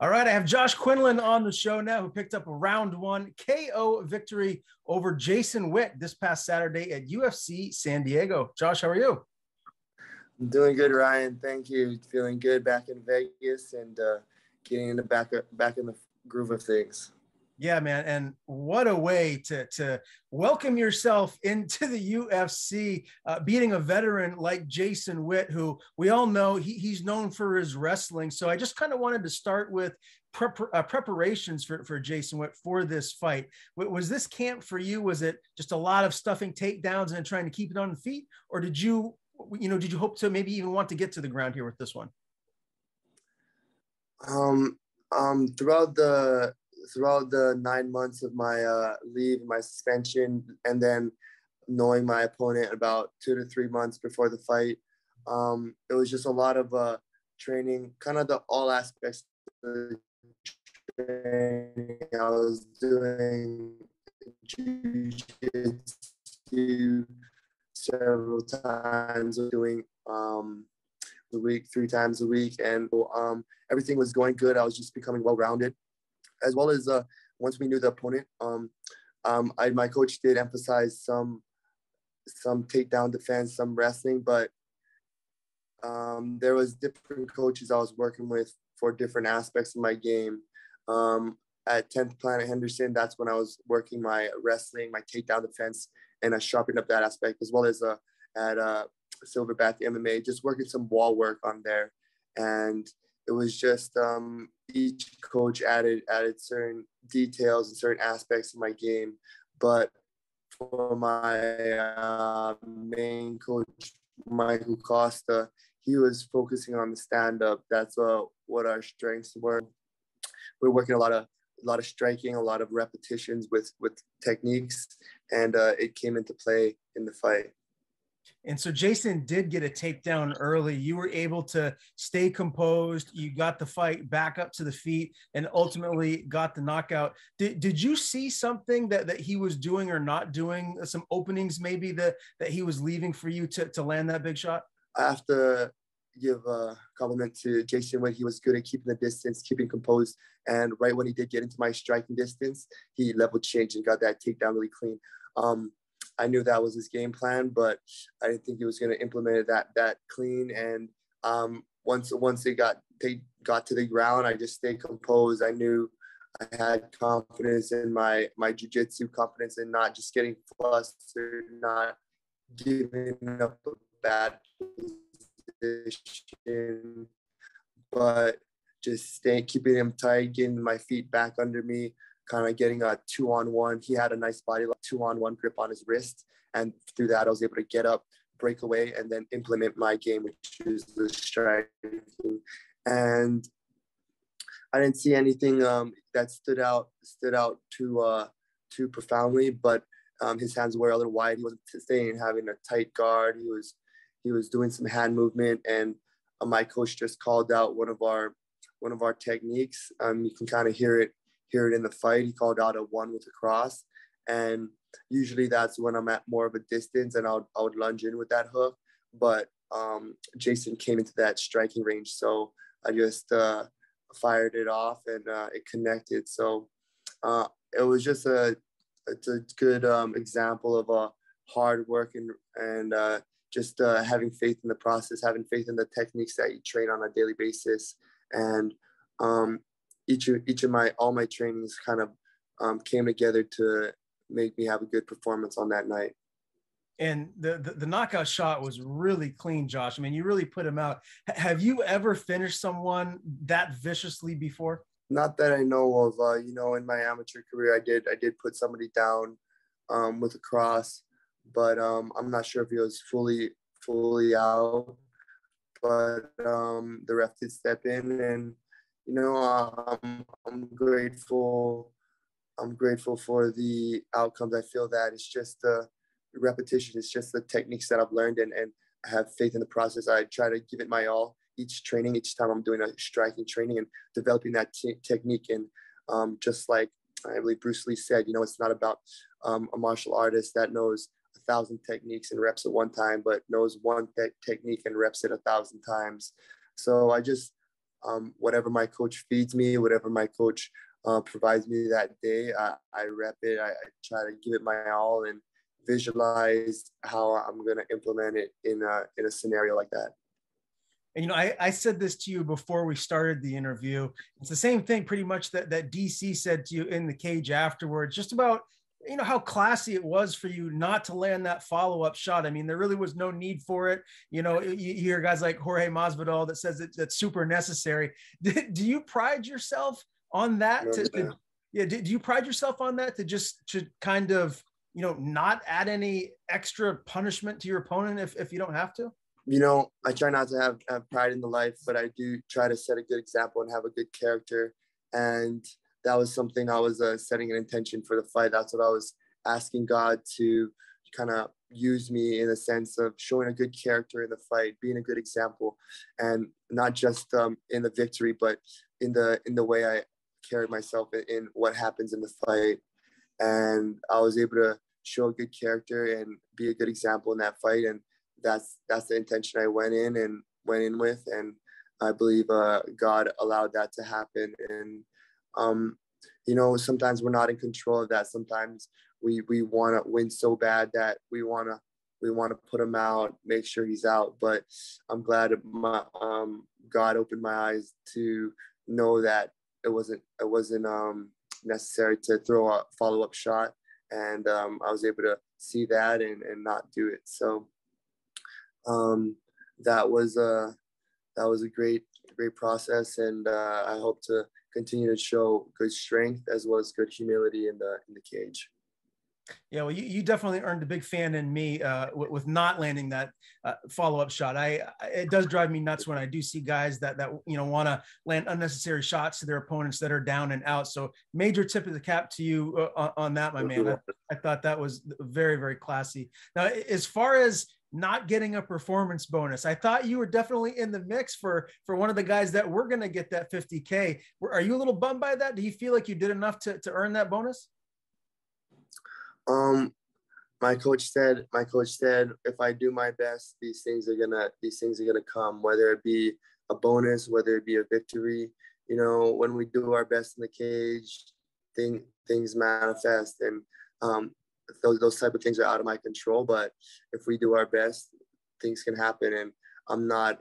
All right, I have Josh Quinlan on the show now, who picked up a round one KO victory over Jason Witt this past Saturday at UFC San Diego. Josh, how are you? I'm doing good, Ryan. Thank you. Feeling good back in Vegas and getting in the back in the groove of things. Yeah, man. And what a way to welcome yourself into the UFC, beating a veteran like Jason Witt, who we all know he's known for his wrestling. So I just kind of wanted to start with preparations for Jason Witt for this fight. Was this camp for you? Was it just a lot of stuffing takedowns and trying to keep it on the feet? Or did you hope to maybe even want to get to the ground here with this one? Throughout the 9 months of my leave, my suspension, and then knowing my opponent about 2 to 3 months before the fight, it was just a lot of training, kind of all aspects of the training. I was doing jiu-jitsu several times, doing the week 3 times a week, and everything was going good. I was just becoming well-rounded, as well as once we knew the opponent. My coach did emphasize some takedown defense, some wrestling, but there was different coaches I was working with for different aspects of my game. At 10th Planet Henderson, that's when I was working my wrestling, my takedown defense, and I sharpened up that aspect, as well as at Silverback MMA, just working some wall work on there. And it was just each coach added certain details and certain aspects of my game. But for my main coach, Michael Costa, he was focusing on the stand-up. That's what our strengths were. We're working a lot of striking, a lot of repetitions with techniques, and it came into play in the fight. And so Jason did get a takedown early. You were able to stay composed. You got the fight back up to the feet and ultimately got the knockout. Did you see something that he was doing or not doing, some openings maybe that he was leaving for you to land that big shot? I have to give a compliment to Jason when he was good at keeping the distance, keeping composed. And right when he did get into my striking distance, he level changed and got that takedown really clean. I knew that was his game plan, but I didn't think he was going to implement it that clean. And once they got to the ground, I just stayed composed. I knew I had confidence in my jiu-jitsu, confidence in not just getting flustered, not giving up a bad position, but just keeping him tight, getting my feet back under me, kind of getting a 2-on-1. He had a nice body, like 2-on-1 grip on his wrist. And through that, I was able to get up, break away, and then implement my game, which is the striking. And I didn't see anything that stood out too profoundly, but his hands were a little wide. He wasn't staying, having a tight guard. He was doing some hand movement, and my coach just called out one of our techniques. You can kind of hear it in the fight. He called out a 1 with a cross, and usually that's when I'm at more of a distance and I would lunge in with that hook. But Jason came into that striking range, so I just fired it off and it connected. So it was just it's a good example of hard work and just having faith in the process, having faith in the techniques that you train on a daily basis. And each of all my trainings kind of came together to make me have a good performance on that night. And the knockout shot was really clean, Josh. I mean, you really put him out. Have you ever finished someone that viciously before? Not that I know of. In my amateur career, I did put somebody down with a cross, but I'm not sure if he was fully out. But the ref did step in, and I'm grateful. I'm grateful for the outcomes. I feel that it's just the repetition. It's just the techniques that I've learned, and I have faith in the process. I try to give it my all each time I'm doing a striking training and developing that technique. And just like I believe Bruce Lee said, it's not about a martial artist that knows 1,000 techniques and reps at one time, but knows one technique and reps it 1,000 times. So I just whatever my coach feeds me, whatever my coach provides me that day, I rep it. I try to give it my all and visualize how I'm going to implement it in a scenario like that. And, I said this to you before we started the interview. It's the same thing pretty much that DC said to you in the cage afterwards, just about, how classy it was for you not to land that follow-up shot. I mean, there really was no need for it. You hear guys like Jorge Masvidal that says that's super necessary. Do you pride yourself on that? Do you pride yourself on that to kind of, not add any extra punishment to your opponent if you don't have to? I try not to have pride in the life, but I do try to set a good example and have a good character. And that was something I was setting an intention for the fight. That's what I was asking God to kind of use me in a sense of showing a good character in the fight, being a good example, and not just in the victory, but in the way I carry myself in what happens in the fight. And I was able to show a good character and be a good example in that fight. And that's the intention I went in with. And I believe God allowed that to happen. And, sometimes we're not in control of that. Sometimes we want to win so bad that we want to put him out, make sure he's out. But I'm glad God opened my eyes to know that it wasn't necessary to throw a follow-up shot. And I was able to see that and not do it. So that was a great process, and I hope to continue to show good strength as well as good humility in the cage. Yeah, well, you definitely earned a big fan in me with not landing that follow-up shot. It does drive me nuts when I do see guys that want to land unnecessary shots to their opponents that are down and out. So major tip of the cap to you on that, my man. I thought that was very, very classy. Now, as far as not getting a performance bonus, I thought you were definitely in the mix for one of the guys that were going to get that 50K. Are you a little bummed by that? Do you feel like you did enough to earn that bonus? My coach said if I do my best, these things are gonna come, whether it be a bonus, whether it be a victory. When we do our best in the cage, things manifest, and those type of things are out of my control. But if we do our best, things can happen. And I'm not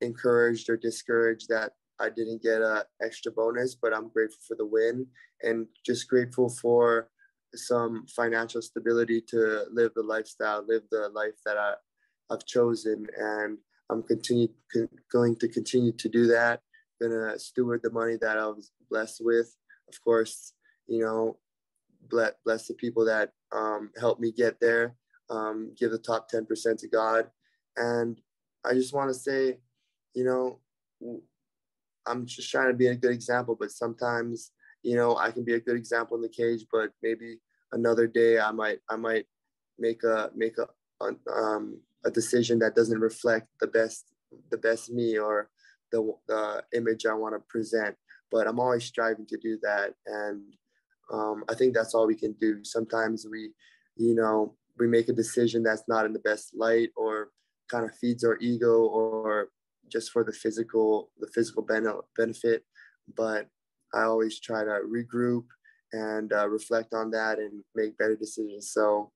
encouraged or discouraged that I didn't get a extra bonus, but I'm grateful for the win and just grateful for some financial stability to live the life that I've chosen. And I'm going to continue to do that. Gonna steward the money that I was blessed with. Of course, bless the people that helped me get there. Give the top 10% to God. And I just want to say, I'm just trying to be a good example, but sometimes, I can be a good example in the cage, but maybe another day I might make a decision that doesn't reflect the best me or the image I want to present. But I'm always striving to do that. And I think that's all we can do. Sometimes we make a decision that's not in the best light or kind of feeds our ego or just for the physical benefit. But I always try to regroup and reflect on that and make better decisions. So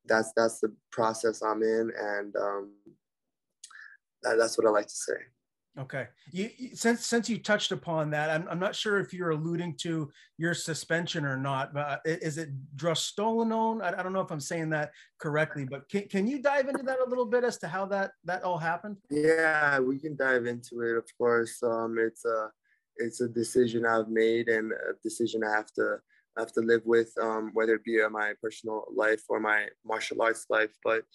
that's the process I'm in, and that's what I like to say. Okay. Since you touched upon that, I'm not sure if you're alluding to your suspension or not, but is it drostolenone? I don't know if I'm saying that correctly, but can you dive into that a little bit as to how that all happened? Yeah, we can dive into it. Of course, it's a decision I've made and a decision I have to live with, whether it be my personal life or my martial arts life. But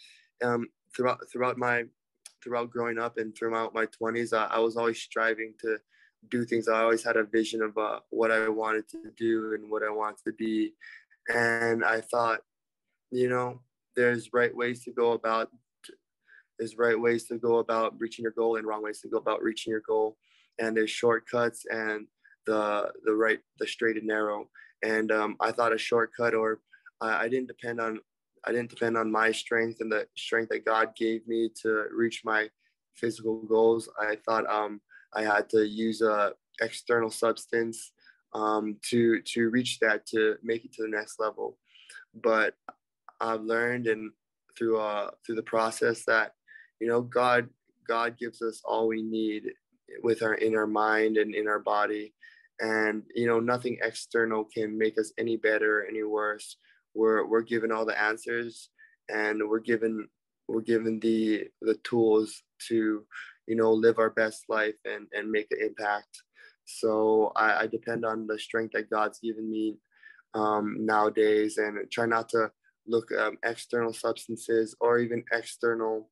throughout growing up and throughout my 20s, I was always striving to do things. I always had a vision of what I wanted to do and what I wanted to be. And I thought, there's right ways to go about reaching your goal and wrong ways to go about reaching your goal. And there's shortcuts and the straight and narrow. And I thought a shortcut, or I didn't depend on my strength and the strength that God gave me to reach my physical goals. I thought I had to use a external substance to reach that, to make it to the next level. But I've learned and through the process that, you know, God gives us all we need with in our mind and in our body. And, you know, nothing external can make us any better or any worse. We're given all the answers, and we're given the tools to, you know, live our best life and make an impact. So I depend on the strength that God's given me nowadays, and try not to look external substances or even external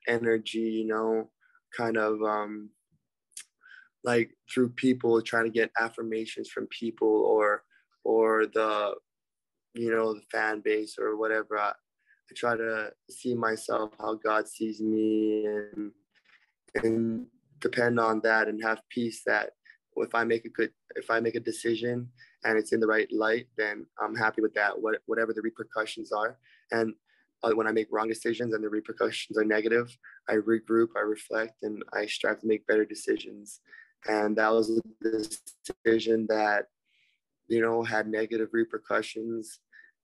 energy, you know, kind of like through people, trying to get affirmations from people or the, you know, the fan base or whatever. I try to see myself how God sees me, and depend on that, and have peace that if I make a decision and it's in the right light, then I'm happy with that, whatever the repercussions are. And when I make wrong decisions and the repercussions are negative, I regroup, I reflect, and I strive to make better decisions. And that was a decision that, you know, had negative repercussions,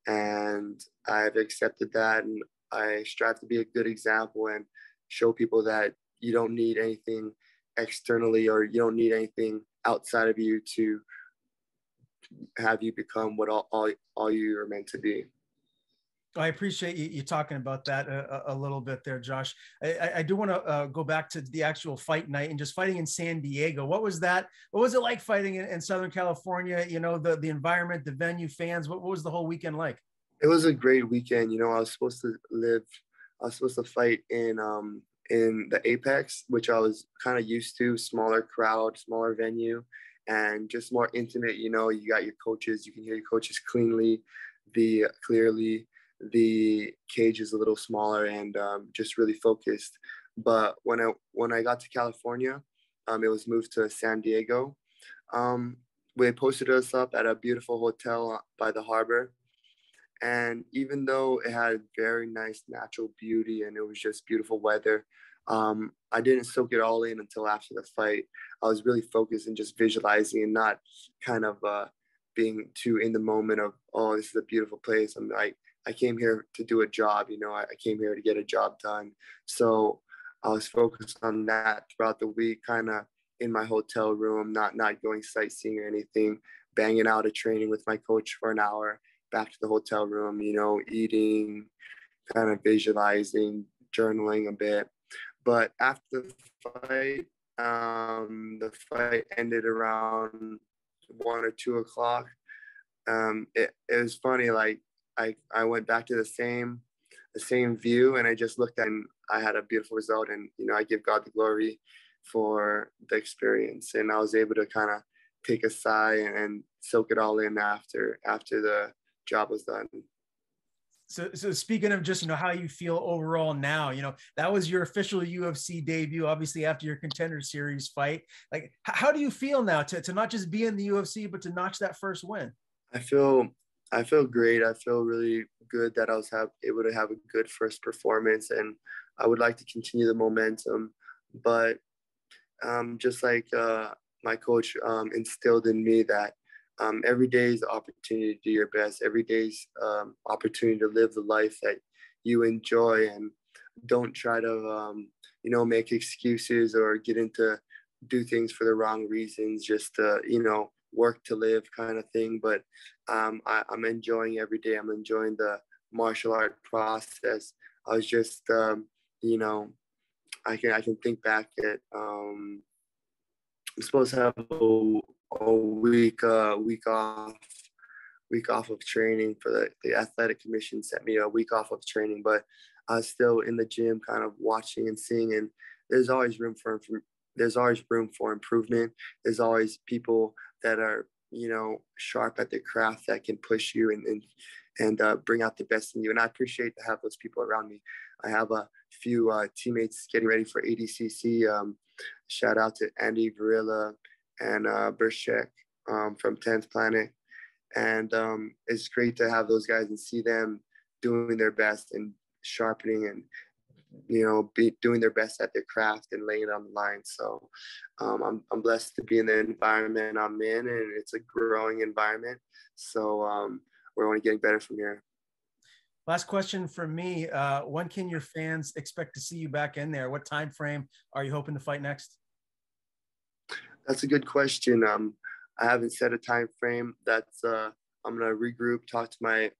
and I've accepted that, and I strive to be a good example and show people that you don't need anything externally, or you don't need anything outside of you to have you become what all you are meant to be. I appreciate you talking about that a little bit there, Josh. I do want to go back to the actual fight night and just fighting in San Diego. What was that? What was it like fighting in Southern California? You know, the environment, the venue, fans. What was the whole weekend like? It was a great weekend. You know, I was supposed to fight in the Apex, which I was kind of used to, smaller crowd, smaller venue, and just more intimate. You know, you got your coaches, you can hear your coaches clearly. The cage is a little smaller, and just really focused. But when I got to California, it was moved to San Diego. They posted us up at a beautiful hotel by the harbor. And even though it had very nice natural beauty and it was just beautiful weather, I didn't soak it all in until after the fight. I was really focused and just visualizing, and not kind of being too in the moment of, oh, this is a beautiful place. I'm like, I came here to do a job, you know, I came here to get a job done. So I was focused on that throughout the week, kind of in my hotel room, not going sightseeing or anything, banging out a training with my coach for an hour, back to the hotel room, you know, eating, kind of visualizing, journaling a bit. But after the fight ended around 1 or 2 o'clock. It was funny, like I went back to the same view, and I just looked at, and I had a beautiful result, and, you know, I give God the glory for the experience. And I was able to kind of take a sigh and soak it all in after the job was done. So speaking of just, you know, how you feel overall now, you know, that was your official UFC debut, obviously after your Contender Series fight. Like, how do you feel now to not just be in the UFC, but to notch that first win? I feel great. I feel really good that I was able to have a good first performance, and I would like to continue the momentum. But just like my coach instilled in me that every day is an opportunity to do your best. Every day is opportunity to live the life that you enjoy, and don't try to, you know, make excuses or do things for the wrong reasons, just to, you know, work to live kind of thing. But I'm enjoying every day. I'm enjoying the martial art process. I was just, you know, I can think back at, I'm supposed to have a week off of training. For the athletic commission sent me a week off of training, but I was still in the gym kind of watching and seeing, and there's always room for improvement. There's always people that are, you know, sharp at their craft that can push you and bring out the best in you. And I appreciate to have those people around me. I have a few teammates getting ready for ADCC. Shout out to Andy Varela and Bershek from 10th Planet. And it's great to have those guys and see them doing their best and sharpening and doing their best at their craft and laying it on the line. So I'm blessed to be in the environment I'm in, and it's a growing environment. So we're only getting better from here. Last question from me. When can your fans expect to see you back in there? What time frame are you hoping to fight next? That's a good question. I haven't set a time frame. I'm gonna regroup, talk to my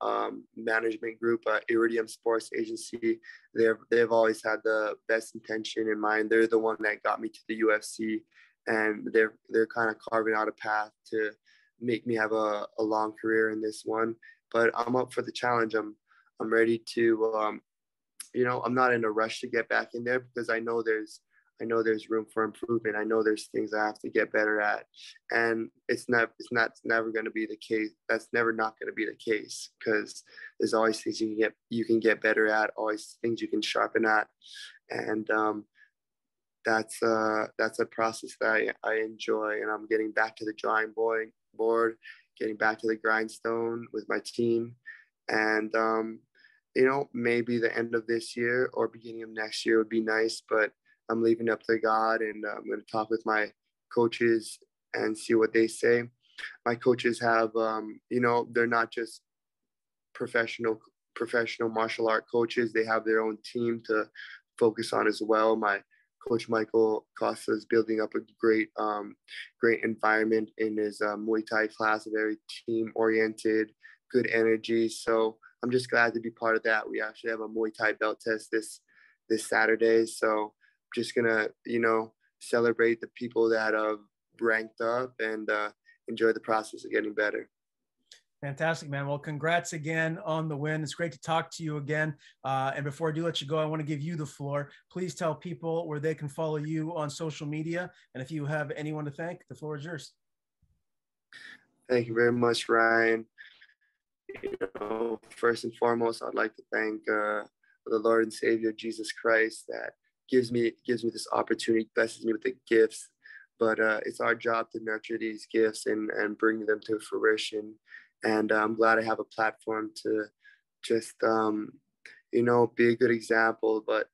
management group, Iridium Sports Agency. They've always had the best intention in mind. They're the one that got me to the UFC, and they're kind of carving out a path to make me have a long career in this one. But I'm up for the challenge. I'm ready to. I'm not in a rush to get back in there because I know there's room for improvement. I know there's things I have to get better at, and it's never going to be the case. That's never not going to be the case, because there's always things you can get better at, always things you can sharpen at, and that's a process that I enjoy. And I'm getting back to the drawing board, getting back to the grindstone with my team, and maybe the end of this year or beginning of next year would be nice, but I'm leaving it up to God, and I'm going to talk with my coaches and see what they say. My coaches have, they're not just professional martial art coaches. They have their own team to focus on as well. My coach, Michael Costa, is building up a great environment in his Muay Thai class, very team-oriented, good energy. So I'm just glad to be part of that. We actually have a Muay Thai belt test this Saturday. So just gonna celebrate the people that have ranked up and enjoy the process of getting better. Fantastic, man. Well, congrats again on the win. It's great to talk to you again. And before I do let you go, I want to give you the floor. Please tell people where they can follow you on social media, and if you have anyone to thank, the floor is yours. Thank you very much, Ryan. First and foremost, I'd like to thank the Lord and Savior Jesus Christ that gives me this opportunity, blesses me with the gifts, but it's our job to nurture these gifts and bring them to fruition. And I'm glad I have a platform to just be a good example. But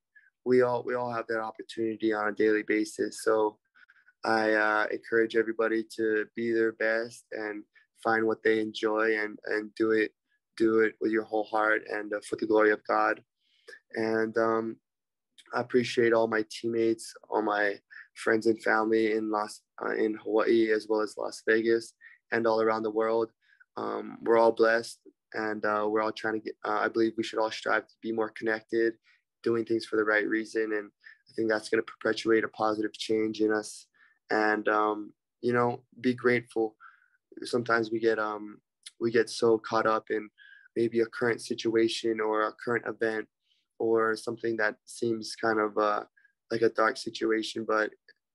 we all have that opportunity on a daily basis. So I encourage everybody to be their best and find what they enjoy and do it with your whole heart and for the glory of God. And I appreciate all my teammates, all my friends and family in Hawaii, as well as Las Vegas and all around the world. We're all blessed, and we're all trying to get, I believe we should all strive to be more connected, doing things for the right reason. And I think that's going to perpetuate a positive change in us. And, be grateful. Sometimes we get so caught up in maybe a current situation or a current event or something that seems kind of like a dark situation,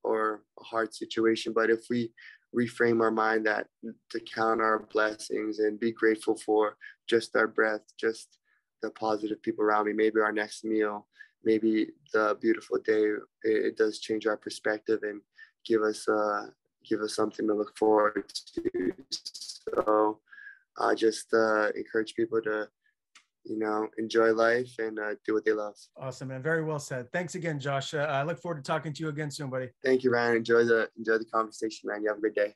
or a hard situation. But if we reframe our mind to count our blessings and be grateful for just our breath, just the positive people around me, maybe our next meal, maybe the beautiful day, it does change our perspective and give us something to look forward to. So I just encourage people to enjoy life and do what they love. Awesome, man. Very well said. Thanks again, Josh. I look forward to talking to you again soon, buddy. Thank you, Ryan. Enjoy the conversation, man. You have a great day.